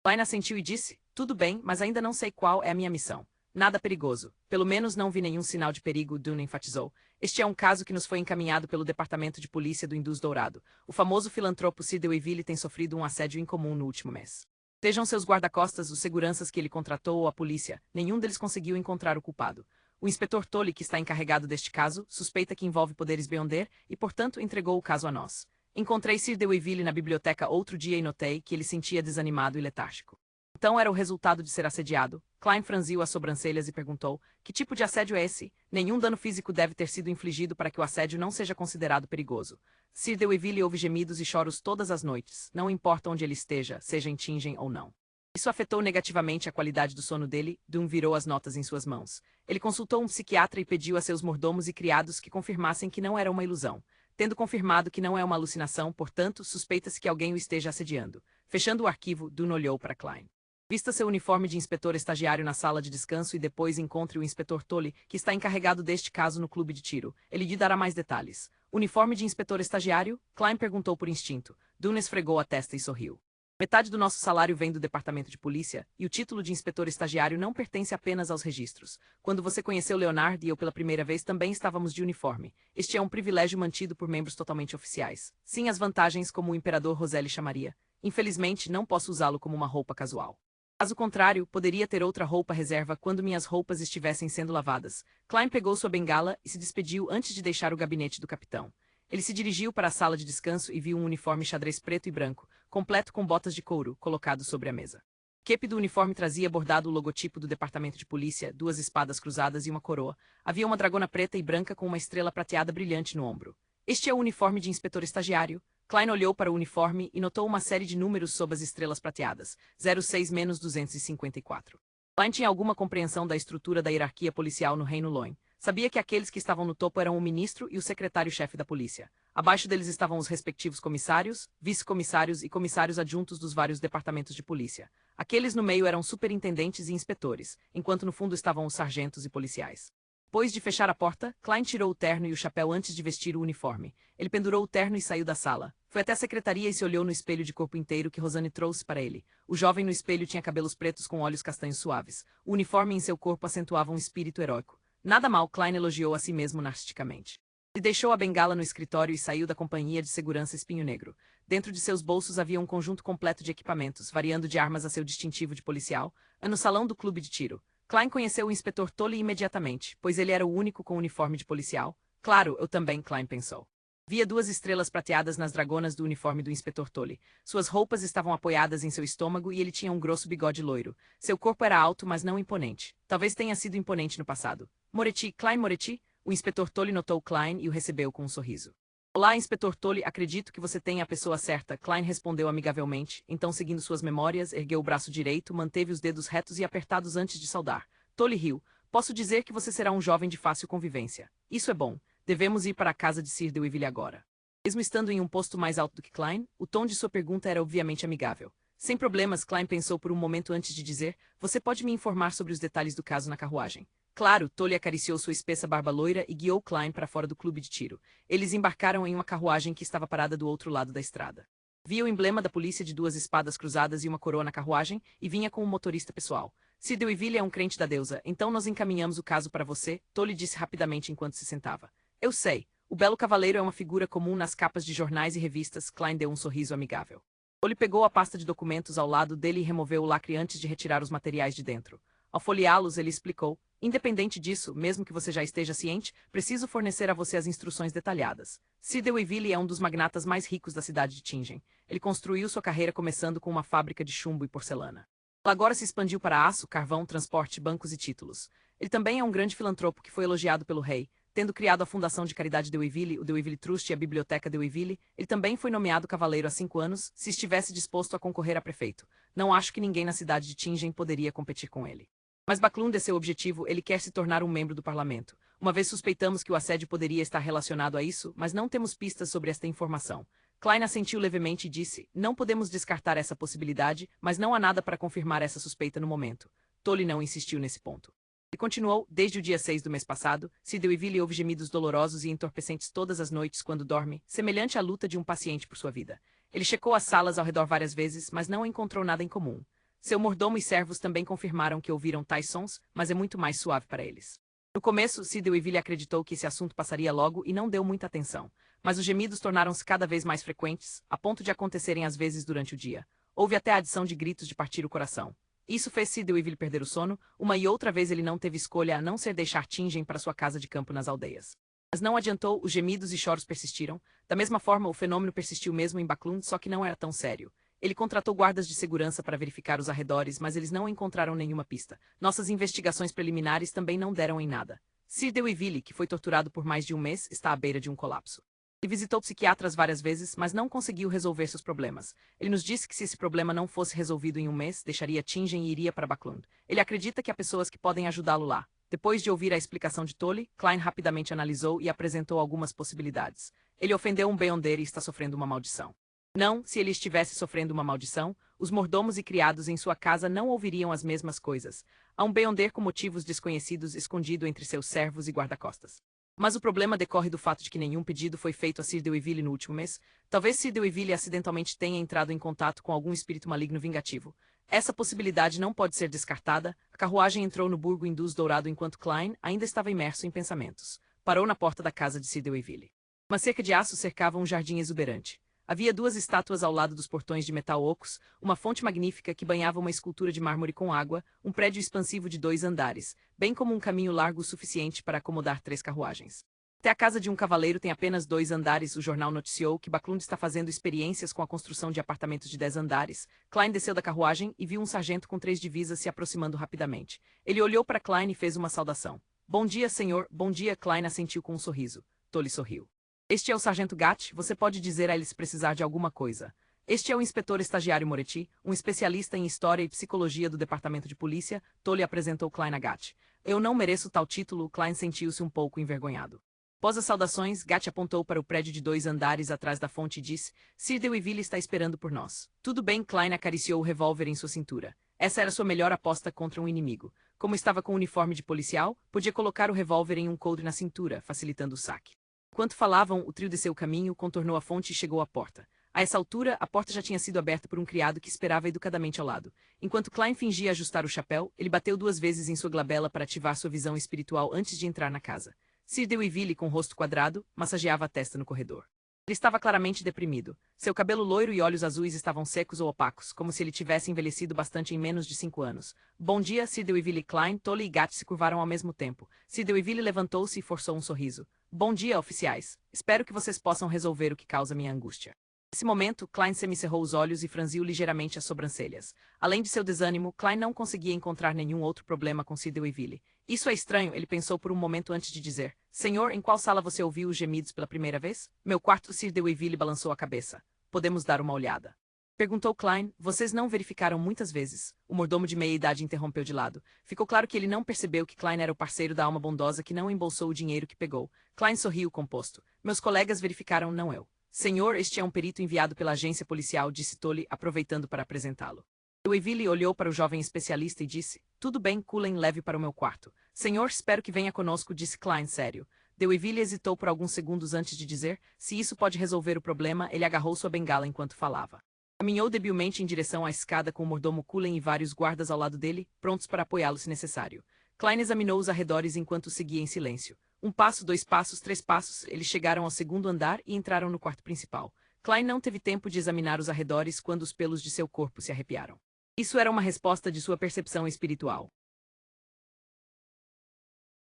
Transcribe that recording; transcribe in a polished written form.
Klein assentiu e disse, tudo bem, mas ainda não sei qual é a minha missão. Nada perigoso. Pelo menos não vi nenhum sinal de perigo, Dunne enfatizou. Este é um caso que nos foi encaminhado pelo Departamento de Polícia do Indus Dourado. O famoso filantropo Sir Deweyville tem sofrido um assédio incomum no último mês. Sejam seus guarda-costas os seguranças que ele contratou ou a polícia, nenhum deles conseguiu encontrar o culpado. O inspetor Tolle, que está encarregado deste caso, suspeita que envolve poderes Beyonder e, portanto, entregou o caso a nós. Encontrei Sir Deweyville na biblioteca outro dia e notei que ele sentia desanimado e letárgico. Então era o resultado de ser assediado. Klein franziu as sobrancelhas e perguntou, que tipo de assédio é esse? Nenhum dano físico deve ter sido infligido para que o assédio não seja considerado perigoso. Sir Deweyville ouve gemidos e choros todas as noites, não importa onde ele esteja, seja em Tingen ou não. Isso afetou negativamente a qualidade do sono dele. Dunne virou as notas em suas mãos. Ele consultou um psiquiatra e pediu a seus mordomos e criados que confirmassem que não era uma ilusão. Tendo confirmado que não é uma alucinação, portanto, suspeita-se que alguém o esteja assediando. Fechando o arquivo, Dunne olhou para Klein. Vista seu uniforme de inspetor estagiário na sala de descanso e depois encontre o inspetor Tolle, que está encarregado deste caso no clube de tiro. Ele lhe dará mais detalhes. Uniforme de inspetor estagiário? Klein perguntou por instinto. Dunne esfregou a testa e sorriu. Metade do nosso salário vem do departamento de polícia, e o título de inspetor estagiário não pertence apenas aos registros. Quando você conheceu Leonard e eu pela primeira vez também estávamos de uniforme. Este é um privilégio mantido por membros totalmente oficiais. Sim, as vantagens como o imperador Roselle chamaria. Infelizmente, não posso usá-lo como uma roupa casual. Caso contrário, poderia ter outra roupa reserva quando minhas roupas estivessem sendo lavadas. Klein pegou sua bengala e se despediu antes de deixar o gabinete do capitão. Ele se dirigiu para a sala de descanso e viu um uniforme xadrez preto e branco, completo com botas de couro, colocado sobre a mesa. O cape do uniforme trazia bordado o logotipo do departamento de polícia, duas espadas cruzadas e uma coroa. Havia uma dragona preta e branca com uma estrela prateada brilhante no ombro. Este é o uniforme de inspetor estagiário. Klein olhou para o uniforme e notou uma série de números sob as estrelas prateadas, 06-254. Klein tinha alguma compreensão da estrutura da hierarquia policial no Reino Loin. Sabia que aqueles que estavam no topo eram o ministro e o secretário-chefe da polícia. Abaixo deles estavam os respectivos comissários, vice-comissários e comissários adjuntos dos vários departamentos de polícia. Aqueles no meio eram superintendentes e inspetores, enquanto no fundo estavam os sargentos e policiais. Depois de fechar a porta, Klein tirou o terno e o chapéu antes de vestir o uniforme. Ele pendurou o terno e saiu da sala. Foi até a secretaria e se olhou no espelho de corpo inteiro que Rosanne trouxe para ele. O jovem no espelho tinha cabelos pretos com olhos castanhos suaves. O uniforme em seu corpo acentuava um espírito heróico. Nada mal, Klein elogiou a si mesmo narcisticamente. Ele deixou a bengala no escritório e saiu da companhia de segurança Espinho Negro. Dentro de seus bolsos havia um conjunto completo de equipamentos, variando de armas a seu distintivo de policial, no salão do clube de tiro. Klein conheceu o inspetor Tolle imediatamente, pois ele era o único com uniforme de policial. Claro, eu também, Klein pensou. Via duas estrelas prateadas nas dragonas do uniforme do inspetor Tolle. Suas roupas estavam apoiadas em seu estômago e ele tinha um grosso bigode loiro. Seu corpo era alto, mas não imponente. Talvez tenha sido imponente no passado. Moretti, Klein Moretti? O inspetor Tolle notou Klein e o recebeu com um sorriso. Olá, inspetor Tolle, acredito que você tenha a pessoa certa, Klein respondeu amigavelmente, então seguindo suas memórias, ergueu o braço direito, manteve os dedos retos e apertados antes de saudar. Tolle riu. Posso dizer que você será um jovem de fácil convivência. Isso é bom. Devemos ir para a casa de Sir Deweyville agora. Mesmo estando em um posto mais alto do que Klein, o tom de sua pergunta era obviamente amigável. Sem problemas, Klein pensou por um momento antes de dizer, você pode me informar sobre os detalhes do caso na carruagem. Claro, Tolle acariciou sua espessa barba loira e guiou Klein para fora do clube de tiro. Eles embarcaram em uma carruagem que estava parada do outro lado da estrada. Via o emblema da polícia de duas espadas cruzadas e uma coroa na carruagem, e vinha com um motorista pessoal. Sir Deweyville é um crente da deusa, então nós encaminhamos o caso para você, Tolle disse rapidamente enquanto se sentava. Eu sei, o belo cavaleiro é uma figura comum nas capas de jornais e revistas, Klein deu um sorriso amigável. Tolle pegou a pasta de documentos ao lado dele e removeu o lacre antes de retirar os materiais de dentro. Ao folheá-los, ele explicou, independente disso, mesmo que você já esteja ciente, preciso fornecer a você as instruções detalhadas. Sir Deweyville é um dos magnatas mais ricos da cidade de Tingen. Ele construiu sua carreira começando com uma fábrica de chumbo e porcelana. Ela agora se expandiu para aço, carvão, transporte, bancos e títulos. Ele também é um grande filantropo que foi elogiado pelo rei. Tendo criado a Fundação de Caridade Deweyville, o Deweyville Trust e a Biblioteca Deweyville, ele também foi nomeado cavaleiro há 5 anos, se estivesse disposto a concorrer a prefeito. Não acho que ninguém na cidade de Tingen poderia competir com ele. Mas Baclund é seu objetivo, ele quer se tornar um membro do parlamento. Uma vez suspeitamos que o assédio poderia estar relacionado a isso, mas não temos pistas sobre esta informação. Klein assentiu levemente e disse, não podemos descartar essa possibilidade, mas não há nada para confirmar essa suspeita no momento. Tolle não insistiu nesse ponto. E continuou, desde o dia 6 do mês passado, Sir Deweyville ouve gemidos dolorosos e entorpecentes todas as noites quando dorme, semelhante à luta de um paciente por sua vida. Ele checou as salas ao redor várias vezes, mas não encontrou nada em comum. Seu mordomo e servos também confirmaram que ouviram tais sons, mas é muito mais suave para eles. No começo, Sid Weevil acreditou que esse assunto passaria logo e não deu muita atenção, mas os gemidos tornaram-se cada vez mais frequentes, a ponto de acontecerem às vezes durante o dia. Houve até a adição de gritos de partir o coração. Isso fez Sid Weevil perder o sono, uma e outra vez ele não teve escolha a não ser deixar Tingen para sua casa de campo nas aldeias. Mas não adiantou, os gemidos e choros persistiram. Da mesma forma, o fenômeno persistiu mesmo em Backlund, só que não era tão sério. Ele contratou guardas de segurança para verificar os arredores, mas eles não encontraram nenhuma pista. Nossas investigações preliminares também não deram em nada. Sir Deweyville, que foi torturado por mais de um mês, está à beira de um colapso. Ele visitou psiquiatras várias vezes, mas não conseguiu resolver seus problemas. Ele nos disse que se esse problema não fosse resolvido em um mês, deixaria Tingen e iria para Backlund. Ele acredita que há pessoas que podem ajudá-lo lá. Depois de ouvir a explicação de Tolly, Klein rapidamente analisou e apresentou algumas possibilidades. Ele ofendeu um Beyonder e está sofrendo uma maldição. Não, se ele estivesse sofrendo uma maldição, os mordomos e criados em sua casa não ouviriam as mesmas coisas. Há um Beyonder com motivos desconhecidos escondido entre seus servos e guarda-costas. Mas o problema decorre do fato de que nenhum pedido foi feito a Sir Deweyville no último mês. Talvez Sir Deweyville acidentalmente tenha entrado em contato com algum espírito maligno vingativo. Essa possibilidade não pode ser descartada. A carruagem entrou no Burgo Indus Dourado enquanto Klein ainda estava imerso em pensamentos. Parou na porta da casa de Sir Deweyville. Uma cerca de aço cercava um jardim exuberante. Havia duas estátuas ao lado dos portões de metal ocos, uma fonte magnífica que banhava uma escultura de mármore com água, um prédio expansivo de 2 andares, bem como um caminho largo o suficiente para acomodar 3 carruagens. Até a casa de um cavaleiro tem apenas 2 andares. O jornal noticiou que Backlund está fazendo experiências com a construção de apartamentos de 10 andares. Klein desceu da carruagem e viu um sargento com 3 divisas se aproximando rapidamente. Ele olhou para Klein e fez uma saudação. Bom dia, senhor. Bom dia. Klein assentiu com um sorriso. Tolly sorriu. Este é o sargento Gatt, você pode dizer a ele se precisar de alguma coisa. Este é o inspetor estagiário Moretti, um especialista em história e psicologia do departamento de polícia. Tolly apresentou Klein a Gatt. Eu não mereço tal título. Klein sentiu-se um pouco envergonhado. Após as saudações, Gatt apontou para o prédio de 2 andares atrás da fonte e disse, Sir Deweyville está esperando por nós. Tudo bem. Klein acariciou o revólver em sua cintura. Essa era sua melhor aposta contra um inimigo. Como estava com o uniforme de policial, podia colocar o revólver em um coldre na cintura, facilitando o saque. Enquanto falavam, o trio desceu o caminho, contornou a fonte e chegou à porta. A essa altura, a porta já tinha sido aberta por um criado que esperava educadamente ao lado. Enquanto Klein fingia ajustar o chapéu, ele bateu 2 vezes em sua glabela para ativar sua visão espiritual antes de entrar na casa. Sir Deweyville, com o rosto quadrado, massageava a testa no corredor. Ele estava claramente deprimido. Seu cabelo loiro e olhos azuis estavam secos ou opacos, como se ele tivesse envelhecido bastante em menos de 5 anos. Bom dia, Sir Deweyville. Klein, Tolly e Gatt se curvaram ao mesmo tempo. Sir Deweyville levantou-se e forçou um sorriso. Bom dia, oficiais. Espero que vocês possam resolver o que causa minha angústia. Nesse momento, Klein semicerrou os olhos e franziu ligeiramente as sobrancelhas. Além de seu desânimo, Klein não conseguia encontrar nenhum outro problema com Sir Deweyville. Isso é estranho, ele pensou por um momento antes de dizer. Senhor, em qual sala você ouviu os gemidos pela primeira vez? Meu quarto. Sir Deweyville balançou a cabeça. Podemos dar uma olhada. Perguntou Klein. Vocês não verificaram muitas vezes. O mordomo de meia-idade interrompeu de lado. Ficou claro que ele não percebeu que Klein era o parceiro da alma bondosa que não embolsou o dinheiro que pegou. Klein sorriu composto. Meus colegas verificaram, não eu. Senhor, este é um perito enviado pela agência policial, disse Tolly, aproveitando para apresentá-lo. Deweyville olhou para o jovem especialista e disse, tudo bem, Cullen, leve para o meu quarto. Senhor, espero que venha conosco, disse Klein sério. Deweyville hesitou por alguns segundos antes de dizer, se isso pode resolver o problema. Ele agarrou sua bengala enquanto falava. Caminhou debilmente em direção à escada com o mordomo Cullen e vários guardas ao lado dele, prontos para apoiá-lo se necessário. Klein examinou os arredores enquanto seguia em silêncio. 1 passo, 2 passos, 3 passos, eles chegaram ao 2º andar e entraram no quarto principal. Klein não teve tempo de examinar os arredores quando os pelos de seu corpo se arrepiaram. Isso era uma resposta de sua percepção espiritual.